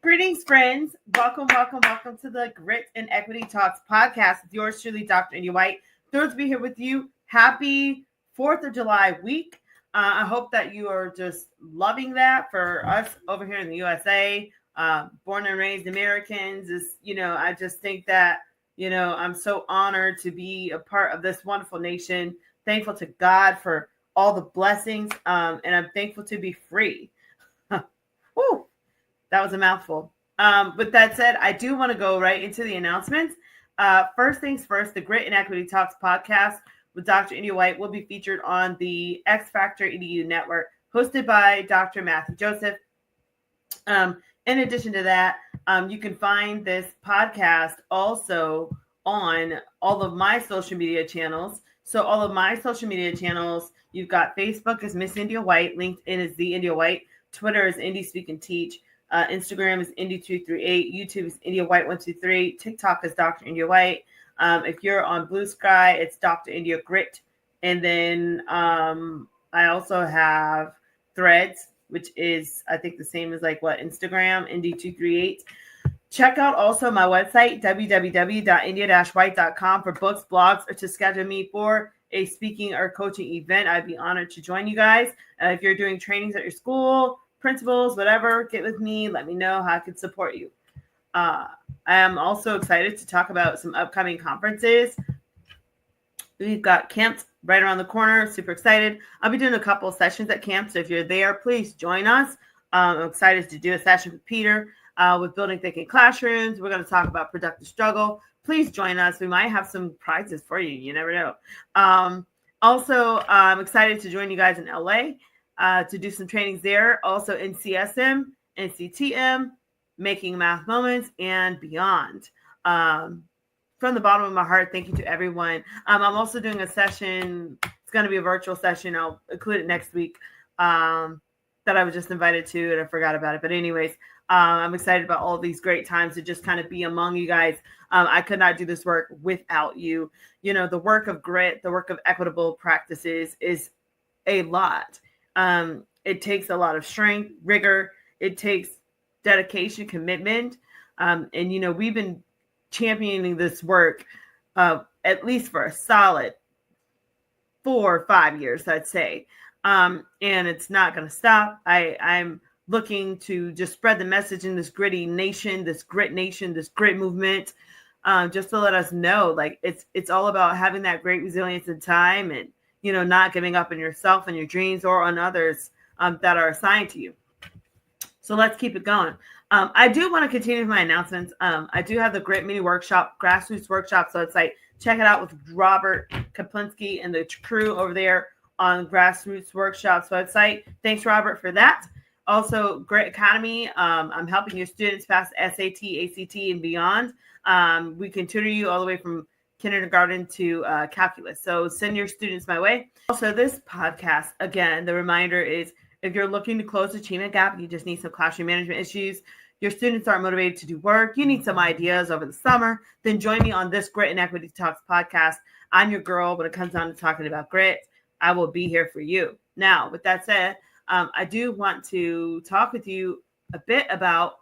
Greetings, friends. Welcome to the Grit and Equity Talks podcast with yours truly, Dr. India White. Thrilled to be here with you. Happy 4th of July week. I hope that you are just loving that. For us over here in the USA, born and raised Americans, I just think that, I'm so honored to be a part of this wonderful nation. Thankful to God for all the blessings, and I'm thankful to be free. Woo! That was a mouthful. With that said, I do want to go right into the announcements. First things first, the Grit and Equity Talks podcast with Dr. India White will be featured on the X Factor EDU network, hosted by Dr. Matthew Joseph. In addition to that, you can find this podcast also on all of my social media channels. So all of my social media channels, you've got Facebook is Miss India White, LinkedIn is The India White, Twitter is Indie Speak and Teach, Instagram is Indie238, YouTube is India White 123, TikTok is Dr. India White. If you're on Blue Sky, it's Dr. India Grit. And then I also have Threads, which is, I think, the same as Instagram, Indie238. Check out also my website, www.india-white.com, for books, blogs, or to schedule me for a speaking or coaching event. I'd be honored to join you guys. If you're doing trainings at your school, principals, whatever, get with me. Let me know how I can support you. I am also excited to talk about some upcoming conferences. We've got camps right around the corner. Super excited. I'll be doing a couple of sessions at camp. So if you're there, please join us. I'm excited to do a session with Peter with Building Thinking Classrooms. We're going to talk about productive struggle. Please join us. We might have some prizes for you. You never know. Also, I'm excited to join you guys in LA to do some trainings there. Also in CSM, NCTM, Making Math Moments, and beyond. From the bottom of my heart, thank you to everyone. I'm also doing a session. It's going to be a virtual session. I'll include it next week that I was just invited to, and I forgot about it. But anyways, I'm excited about all these great times to just kind of be among you guys. I could not do this work without you. You know, the work of grit, the work of equitable practices is a lot. It takes a lot of strength, rigor. It takes dedication, commitment. And, we've been championing this work at least for a solid 4 or 5 years, I'd say. And it's not going to stop. I'm looking to just spread the message in this gritty nation, this grit movement, just to let us know, it's all about having that great resilience in time and, not giving up on yourself and your dreams or on others that are assigned to you. So let's keep it going. I do want to continue with my announcements. I do have the Grit Mini Workshop, Grassroots Workshop. So it's check it out with Robert Kaplinski and the crew over there on Grassroots Workshop's website. Thanks, Robert, for that. Also, Grit Academy. I'm helping your students pass SAT, ACT, and beyond. We can tutor you all the way from kindergarten to calculus. So send your students my way. Also, this podcast, again, the reminder is, if you're looking to close the achievement gap, you just need some classroom management issues, your students aren't motivated to do work, you need some ideas over the summer, then join me on this Grit and Equity Talks podcast. I'm your girl when it comes down to talking about grit. I will be here for you. Now, with that said, I do want to talk with you a bit about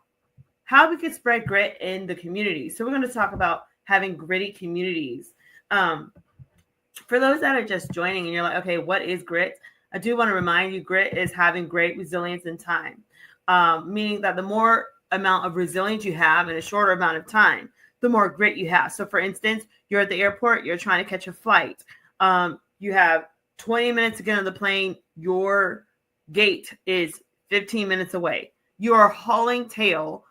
how we can spread grit in the community. So we're going to talk about having gritty communities. For those that are just joining and you're like, okay, what is grit? I do want to remind you, grit is having great resilience in time, meaning that the more amount of resilience you have in a shorter amount of time, the more grit you have. So for instance, you're at the airport, you're trying to catch a flight. You have 20 minutes to get on the plane. Your gate is 15 minutes away. You are hauling tail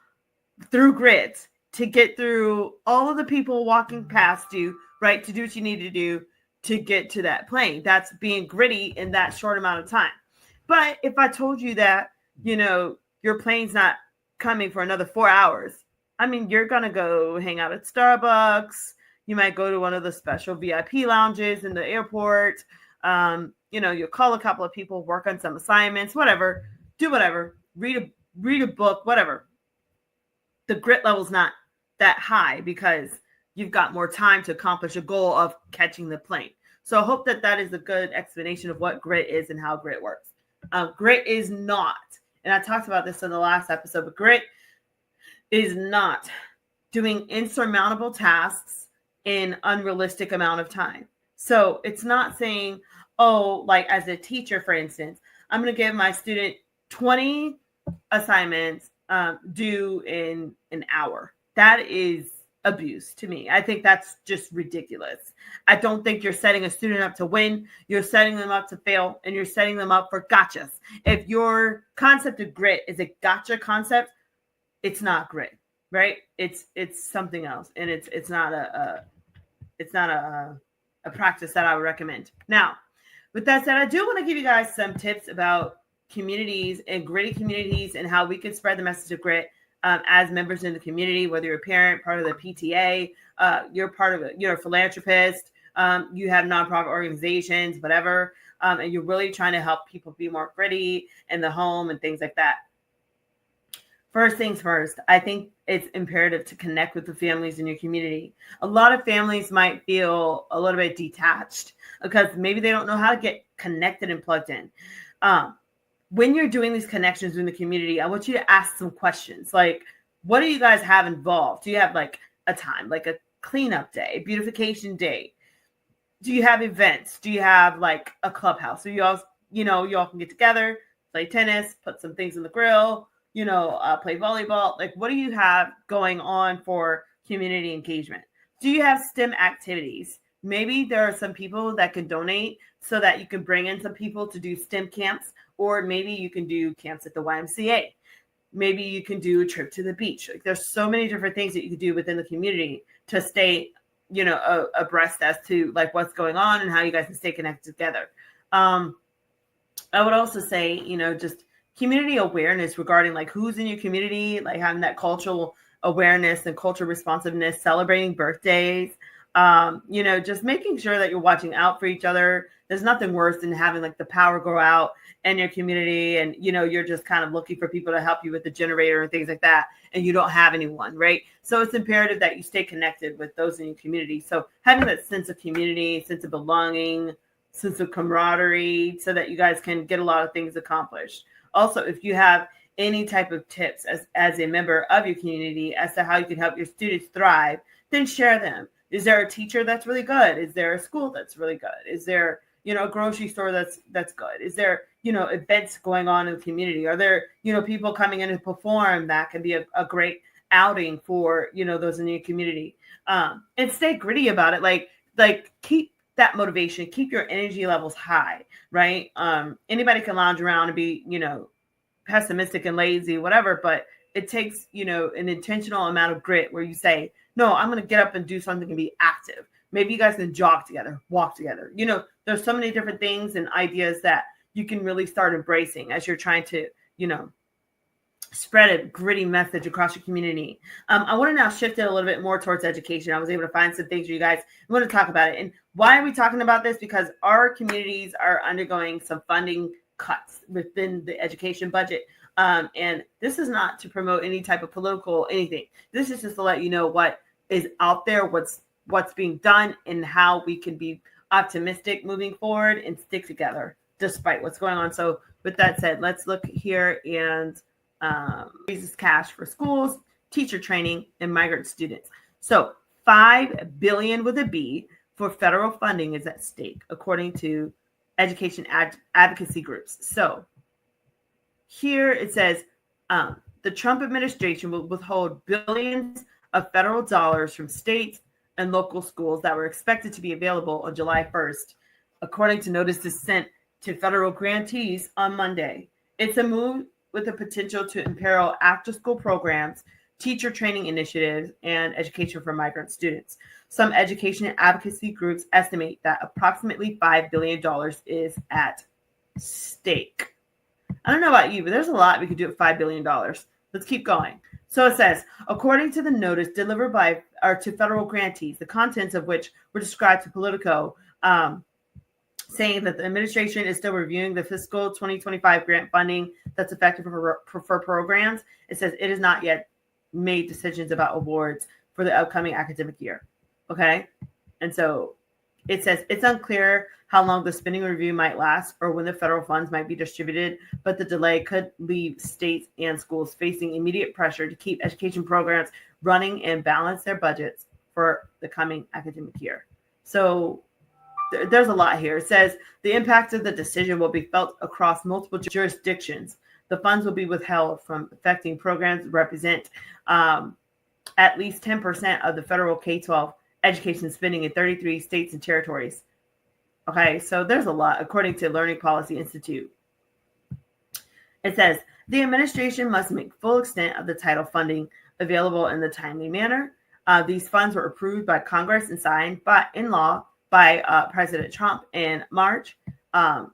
through grit to get through all of the people walking past you, right? To do what you need to do to get to that plane. That's being gritty in that short amount of time. But if I told you that, your plane's not coming for another 4 hours, I mean, you're going to go hang out at Starbucks. You might go to one of the special VIP lounges in the airport. You'll call a couple of people, work on some assignments, whatever, do whatever, read a book, whatever. The grit level's not that high because you've got more time to accomplish a goal of catching the plane. So I hope that is a good explanation of what grit is and how grit works. Grit is not, and I talked about this in the last episode, but grit is not doing insurmountable tasks in unrealistic amount of time. So it's not saying, oh, like as a teacher, for instance, I'm going to give my student 20 assignments due in an hour. That is abuse to me. I think that's just ridiculous. I don't think you're setting a student up to win. You're setting them up to fail, and you're setting them up for gotchas. If your concept of grit is a gotcha concept, it's not grit, right? It's something else, and it's not a practice that I would recommend. Now, with that said, I do want to give you guys some tips about communities and gritty communities and how we can spread the message of grit as members in the community, whether you're a parent, part of the PTA, you're part of it, you're a philanthropist, you have nonprofit organizations, whatever, and you're really trying to help people be more gritty in the home and things like that. First things first, I think it's imperative to connect with the families in your community. A lot of families might feel a little bit detached because maybe they don't know how to get connected and plugged in. When you're doing these connections in the community, I want you to ask some questions like, what do you guys have involved? Do you have like a time, like a cleanup day, beautification day? Do you have events? Do you have like a clubhouse? So you all can get together, play tennis, put some things in the grill, play volleyball. Like, what do you have going on for community engagement? Do you have STEM activities? Maybe there are some people that can donate so that you can bring in some people to do STEM camps, or maybe you can do camps at the YMCA. Maybe you can do a trip to the beach. Like, there's so many different things that you can do within the community to stay, abreast as to like what's going on and how you guys can stay connected together. I would also say, just community awareness regarding like who's in your community, like having that cultural awareness and cultural responsiveness, celebrating birthdays, just making sure that you're watching out for each other. There's nothing worse than having like the power go out in your community and, you're just kind of looking for people to help you with the generator and things like that. And you don't have anyone, right? So it's imperative that you stay connected with those in your community. So having that sense of community, sense of belonging, sense of camaraderie, so that you guys can get a lot of things accomplished. Also, if you have any type of tips as a member of your community as to how you can help your students thrive, then share them. Is there a teacher that's really good? Is there a school that's really good? Is there, a grocery store that's good? Is there, events going on in the community? Are there, people coming in to perform that can be a great outing for, those in your community? And stay gritty about it. Like keep that motivation, keep your energy levels high, right? Anybody can lounge around and be, pessimistic and lazy, whatever, but it takes, an intentional amount of grit where you say, no, I'm going to get up and do something and be active. Maybe you guys can jog together, walk together. There's so many different things and ideas that you can really start embracing as you're trying to, spread a gritty message across your community. I want to now shift it a little bit more towards education. I was able to find some things for you guys. I want to talk about it. And why are we talking about this? Because our communities are undergoing some funding cuts within the education budget. And this is not to promote any type of political anything. This is just to let you know what is out there, what's being done, and how we can be optimistic moving forward and stick together despite what's going on. So with that said, let's look here and raises cash for schools, teacher training, and migrant students. So $5 billion with a B for federal funding is at stake, according to education advocacy groups. So here it says the Trump administration will withhold billions of federal dollars from states and local schools that were expected to be available on July 1st, according to notices sent to federal grantees on Monday. It's a move with the potential to imperil after-school programs, teacher training initiatives, and education for migrant students. Some education advocacy groups estimate that approximately $5 billion is at stake. I don't know about you, but there's a lot we could do with $5 billion. Let's keep going. So it says, according to the notice delivered to federal grantees, the contents of which were described to Politico, saying that the administration is still reviewing the fiscal 2025 grant funding that's effective for programs. It says it has not yet made decisions about awards for the upcoming academic year. Okay. And so It says it's unclear how long the spending review might last or when the federal funds might be distributed, but the delay could leave states and schools facing immediate pressure to keep education programs running and balance their budgets for the coming academic year. So there's a lot here. It says the impact of the decision will be felt across multiple jurisdictions. The funds will be withheld from affecting programs that represent at least 10% of the federal K-12 education spending in 33 states and territories. Okay, so there's a lot, according to Learning Policy Institute. It says the administration must make full extent of the title funding available in the timely manner. These funds were approved by Congress and signed in law by President Trump in March.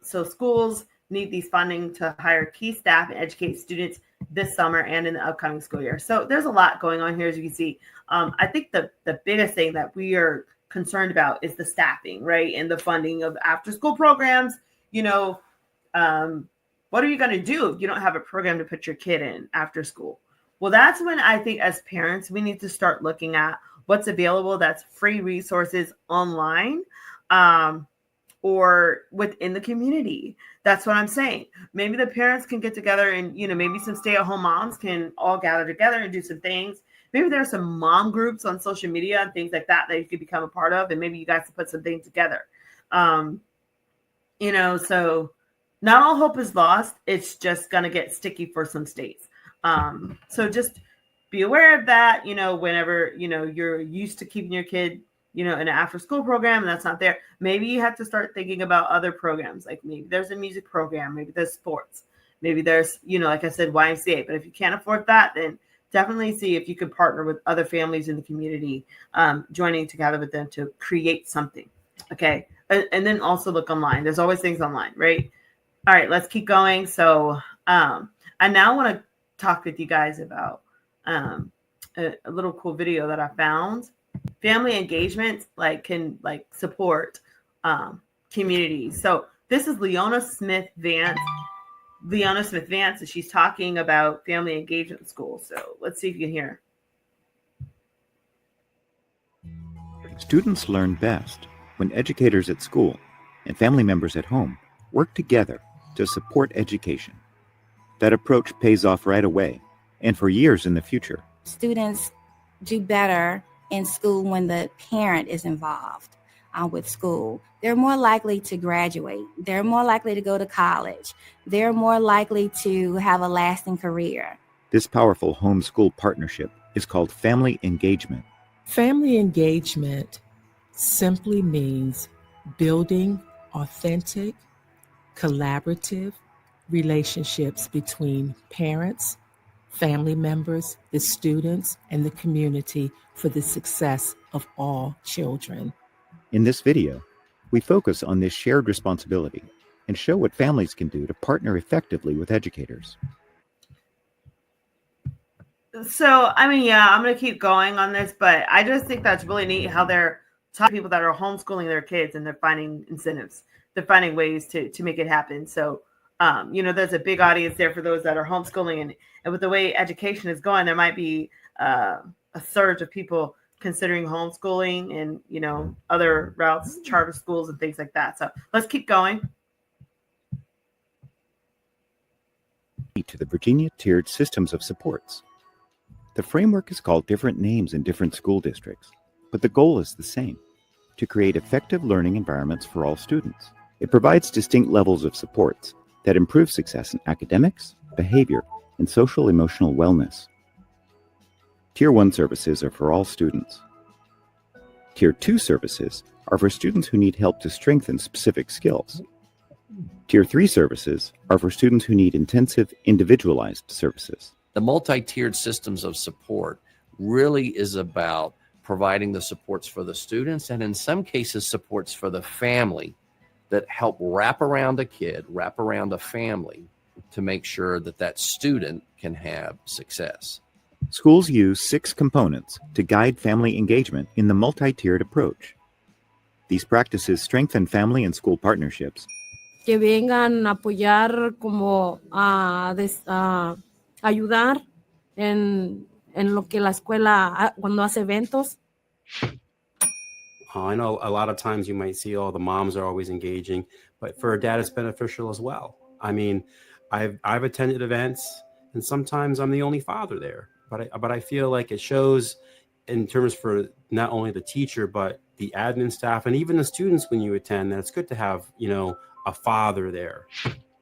So schools need these funding to hire key staff and educate students this summer and in the upcoming school year. So there's a lot going on here, as you can see. I think the biggest thing that we are concerned about is the staffing, right? And the funding of after school programs. You know, what are you going to do if you don't have a program to put your kid in after school? Well, that's when I think as parents, we need to start looking at what's available that's free resources online or within the community. That's what I'm saying. Maybe the parents can get together and, you know, maybe some stay-at-home moms can all gather together and do some things. Maybe there are some mom groups on social media and things like that you could become a part of, and maybe you guys can put some things together. You know, so not all hope is lost. It's just going to get sticky for some states. So just be aware of that, you know, whenever, you know, you're used to keeping your kid, you know, in an after school program and that's not there. Maybe you have to start thinking about other programs. Like maybe there's a music program, maybe there's sports, maybe there's, you know, like I said, YMCA. But if you can't afford that, then definitely see if you can partner with other families in the community, joining together with them to create something. Okay. And then also look online. There's always things online, right? All right, let's keep going. So I now want to talk with you guys about a little cool video that I found. Family engagement can support communities. So this is Leona Smith Vance. And she's talking about family engagement in school. So let's see if you can hear. Students learn best when educators at school and family members at home work together to support education. That approach pays off right away and for years in the future. Students do better in school when the parent is involved with school. They're more likely to graduate. They're more likely to go to college. They're more likely to have a lasting career. This powerful home-school partnership is called family engagement. Family engagement simply means building authentic, collaborative relationships between parents, family members, the students, and the community for the success of all children. In this video, we focus on this shared responsibility and show what families can do to partner effectively with educators. So, I mean, yeah, I'm going to keep going on this, but I just think that's really neat how they're talking to people that are homeschooling their kids and they're finding incentives. They're finding ways to make it happen. So, you know, there's a big audience there for those that are homeschooling. And with the way education is going, there might be a surge of people considering homeschooling and, you know, other routes, charter schools and things like that. So let's keep going. To the Virginia tiered systems of supports. The framework is called different names in different school districts, but the goal is the same: to create effective learning environments for all students. It provides distinct levels of supports that improve success in academics, behavior, and social emotional wellness. Tier 1 services are for all students. Tier 2 services are for students who need help to strengthen specific skills. Tier 3 services are for students who need intensive, individualized services. The multi-tiered systems of support really is about providing the supports for the students and in some cases supports for the family that help wrap around a kid, wrap around a family to make sure that that student can have success. Schools use 6 components to guide family engagement in the multi-tiered approach. These practices strengthen family and school partnerships. Que vengan a apoyar como ayudar en lo que la escuela cuando hace eventos. I know a lot of times you might see, the moms are always engaging, but for a dad, it's beneficial as well. I mean, I've attended events, and sometimes I'm the only father there, but I feel like it shows in terms for not only the teacher but the admin staff and even the students when you attend that it's good to have a father there.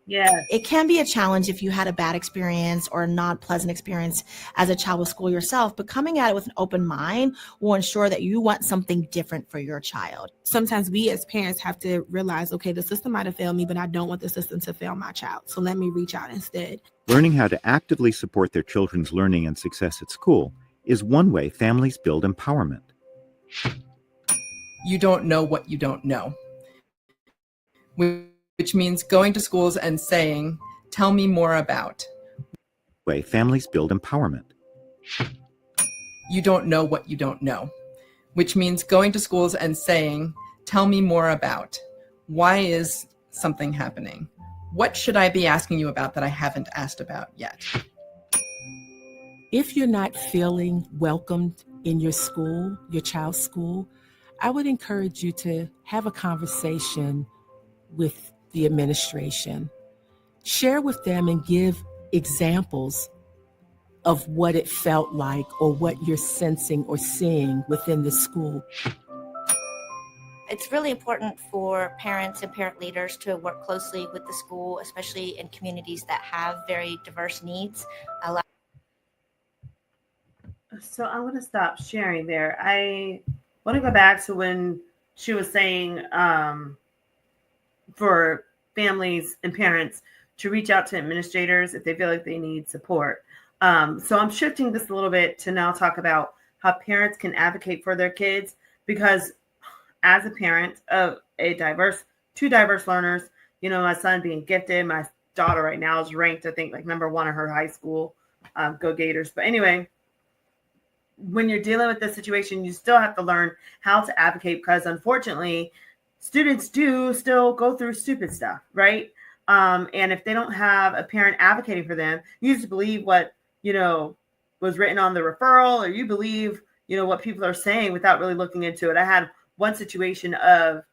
Yes. It can be a challenge if you had a bad experience or a not pleasant experience as a child with school yourself, but coming at it with an open mind will ensure that you want something different for your child. Sometimes we as parents have to realize, okay, the system might have failed me, but I don't want the system to fail my child. So let me reach out instead. Learning how to actively support their children's learning and success at school is one way families build empowerment. You don't know what you don't know, which means going to schools and saying, tell me more about. Way families build empowerment. You don't know what you don't know, which means going to schools and saying, tell me more about. Why is something happening? What should I be asking you about that I haven't asked about yet? If you're not feeling welcomed in your school, your child's school, I would encourage you to have a conversation with the administration. Share with them and give examples of what it felt like or what you're sensing or seeing within the school. It's really important for parents and parent leaders to work closely with the school, especially in communities that have very diverse needs. So I want to stop sharing there. I want to go back to when she was saying for families and parents to reach out to administrators if they feel like they need support. So I'm shifting this a little bit to now talk about how parents can advocate for their kids, because as a parent of two diverse learners, my son being gifted, my daughter right now is ranked, I think, like number 1 in her high school. Go Gators. But anyway, when you're dealing with this situation, you still have to learn how to advocate, because unfortunately, students do still go through stupid stuff, right? And if they don't have a parent advocating for them, you just believe what, was written on the referral, or you believe, what people are saying without really looking into it. I had one situation of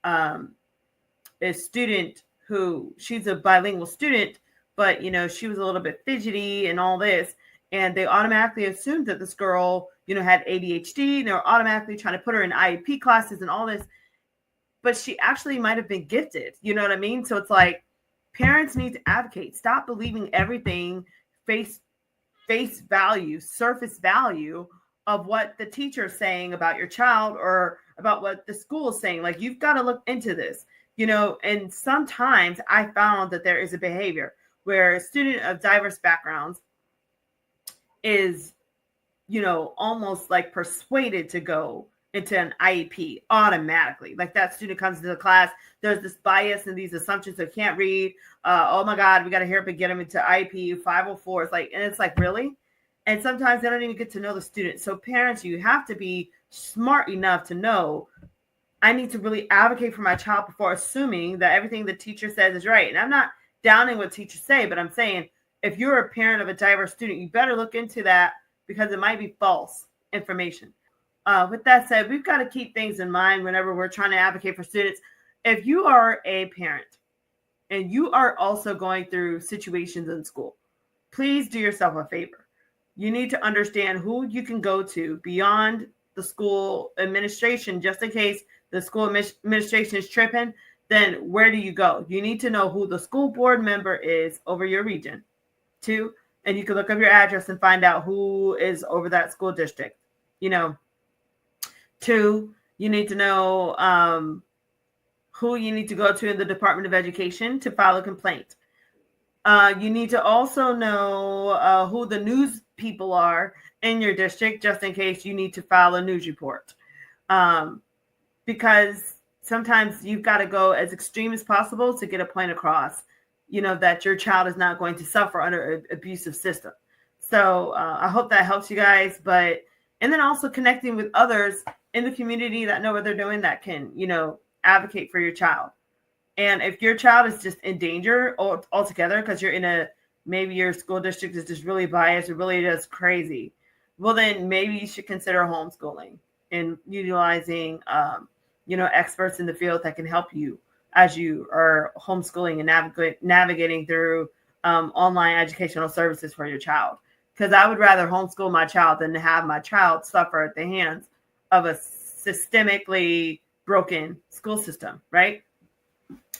a student who, she's a bilingual student, but, she was a little bit fidgety and all this. And they automatically assumed that this girl, had ADHD. And they were automatically trying to put her in IEP classes and all this. But she actually might have been gifted. You know what I mean? So it's like, parents need to advocate. Stop believing everything face value, surface value of what the teacher is saying about your child or about what the school is saying. Like, you've got to look into this, and sometimes I found that there is a behavior where a student of diverse backgrounds is, almost like persuaded to go into an IEP automatically. Like, that student comes into the class, there's this bias and these assumptions, they can't read. Oh my God, we got to hurry up and get them into IEP 504. It's like, and it's like, really? And sometimes they don't even get to know the student. So parents, you have to be smart enough to know, I need to really advocate for my child before assuming that everything the teacher says is right. And I'm not downing what teachers say, but I'm saying, if you're a parent of a diverse student, you better look into that, because it might be false information. With that said, we've got to keep things in mind whenever we're trying to advocate for students. If you are a parent and you are also going through situations in school, please do yourself a favor. You need to understand who you can go to beyond the school administration, just in case the school administration is tripping. Then where do you go? You need to know who the school board member is over your region. 2, and you can look up your address and find out who is over that school district. 2, you need to know who you need to go to in the Department of Education to file a complaint. You need to also know who the news people are in your district, just in case you need to file a news report. Because sometimes you've got to go as extreme as possible to get a point across, that your child is not going to suffer under an abusive system. So I hope that helps you guys. And then also connecting with others in the community that know what they're doing, that can, advocate for your child. And if your child is just in danger altogether, because you're maybe your school district is just really biased or really just crazy, well, then maybe you should consider homeschooling. in utilizing, experts in the field that can help you as you are homeschooling and navigating through online educational services for your child. Because I would rather homeschool my child than to have my child suffer at the hands of a systemically broken school system, right?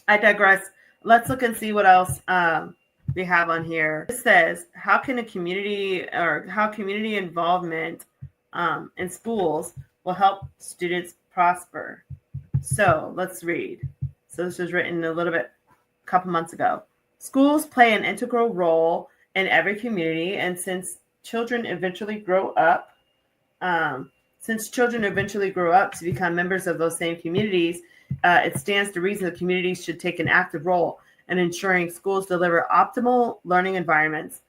I digress. Let's look and see what else we have on here. It says, how community involvement in schools will help students prosper? So let's read. So this was written a couple months ago. Schools play an integral role in every community, and since children eventually grow up to become members of those same communities, it stands to reason that communities should take an active role in ensuring schools deliver optimal learning environments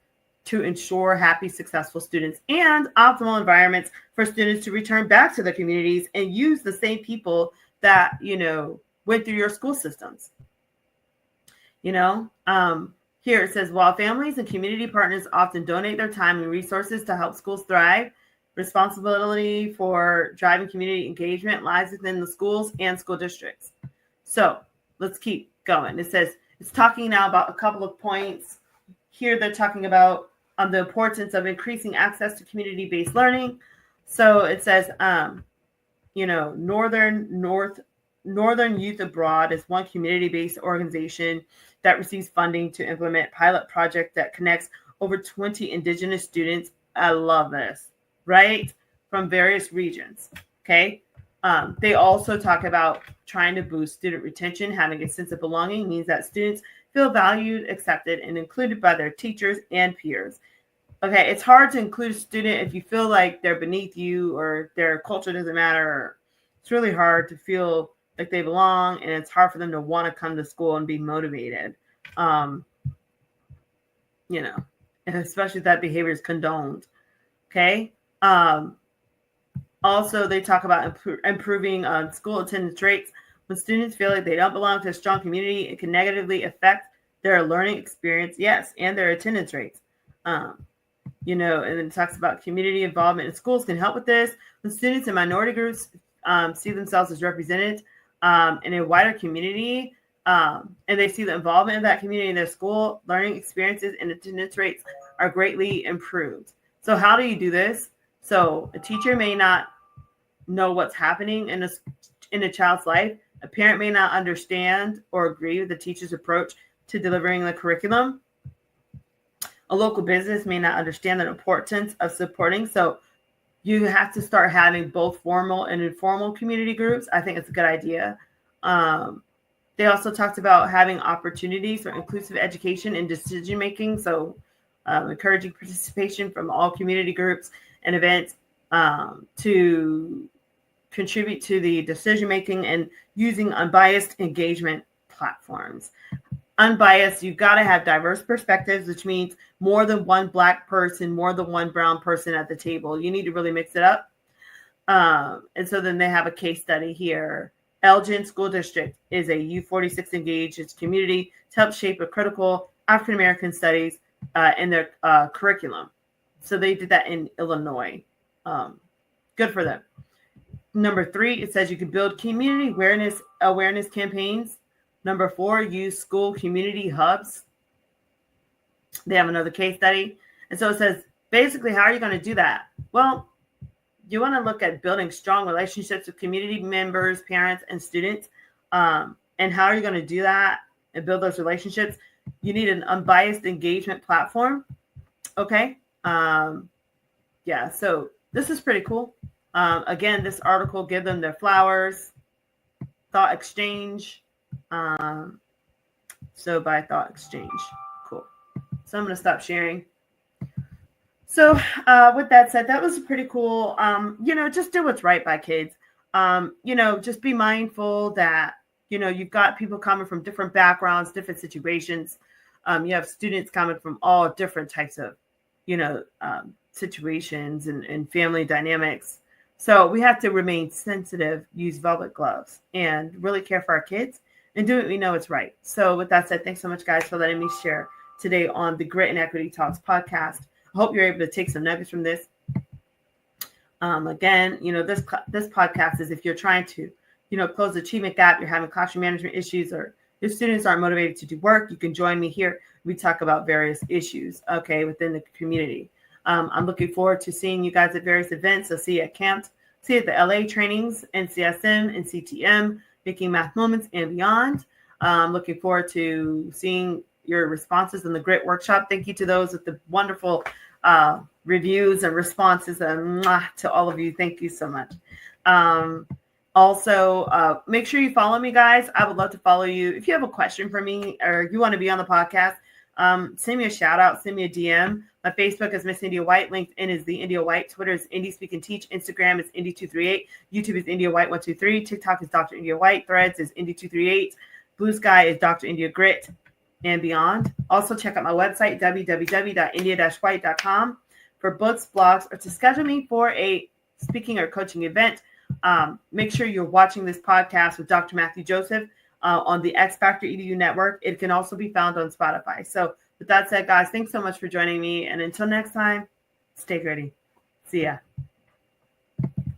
to ensure happy, successful students, and optimal environments for students to return back to their communities and use the same people that, went through your school systems. Here it says, while families and community partners often donate their time and resources to help schools thrive, responsibility for driving community engagement lies within the schools and school districts. So let's keep going. It says, it's talking now about a couple of points. Here they're talking about the importance of increasing access to community-based learning. So it says, Northern Youth Abroad is one community-based organization that receives funding to implement pilot project that connects over 20 Indigenous students. I love this, right? From various regions. Okay. They also talk about trying to boost student retention. Having a sense of belonging means that students feel valued, accepted, and included by their teachers and peers. Okay, it's hard to include a student if you feel like they're beneath you or their culture doesn't matter. It's really hard to feel like they belong, and it's hard for them to want to come to school and be motivated. And especially if that behavior is condoned. Okay. Also, they talk about improving school attendance rates. When students feel like they don't belong to a strong community, it can negatively affect their learning experience, yes, and their attendance rates. And then it talks about community involvement in schools can help with this. When students and minority groups see themselves as represented in a wider community, and they see the involvement of that community in their school, learning experiences and attendance rates are greatly improved. So how do you do this? So a teacher may not know what's happening in a child's life. A parent may not understand or agree with the teacher's approach to delivering the curriculum. A local business may not understand the importance of supporting. So you have to start having both formal and informal community groups. I think it's a good idea. They also talked about having opportunities for inclusive education and decision making. So encouraging participation from all community groups and events to contribute to the decision making and using unbiased engagement platforms. Unbiased, you've got to have diverse perspectives, which means more than one Black person, more than one brown person at the table. You need to really mix it up. And so then they have a case study here. Elgin School District is a U46 engaged its community to help shape a critical African American studies in their curriculum. So they did that in Illinois. Good for them. Number 3, it says you can build community awareness campaigns. Number 4, use school community hubs. They have another case study. And so it says, basically, how are you going to do that? Well, you want to look at building strong relationships with community members, parents, and students. And how are you going to do that and build those relationships? You need an unbiased engagement platform. Okay. Yeah, so this is pretty cool. Again, this article, give them their flowers, thought exchange. So by thought exchange. Cool. So I'm going to stop sharing. So with that said, that was pretty cool. Just do what's right by kids. Just be mindful that, you've got people coming from different backgrounds, different situations. You have students coming from all different types of, situations and family dynamics. So we have to remain sensitive, use velvet gloves, and really care for our kids and do what we know is right. So with that said, thanks so much, guys, for letting me share today on the Grit and Equity Talks podcast. I hope you're able to take some nuggets from this. Again, this podcast is if you're trying to, close the achievement gap, you're having classroom management issues, or your students aren't motivated to do work, you can join me here. We talk about various issues, within the community. I'm looking forward to seeing you guys at various events. So see you at camp, see you at the LA trainings, NCSM and CTM, Making Math Moments and beyond. Looking forward to seeing your responses in the GRIT workshop. Thank you to those with the wonderful reviews and responses, and to all of you, thank you so much. Also, make sure you follow me, guys. I would love to follow you. If you have a question for me or you want to be on the podcast, send me a shout out, send me a DM. My Facebook is Miss India White, LinkedIn is the India White, Twitter is Indie Speak and Teach, Instagram is Indie238, YouTube is India White 123, TikTok is Dr. India White, Threads is Indie238, Blue Sky is Dr. India Grit and beyond. Also check out my website, www.india-white.com, for books, blogs, or to schedule me for a speaking or coaching event. Make sure you're watching this podcast with Dr. Matthew Joseph on the X Factor EDU network. It can also be found on Spotify. So with that said, guys, thanks so much for joining me. And until next time, stay gritty. See ya.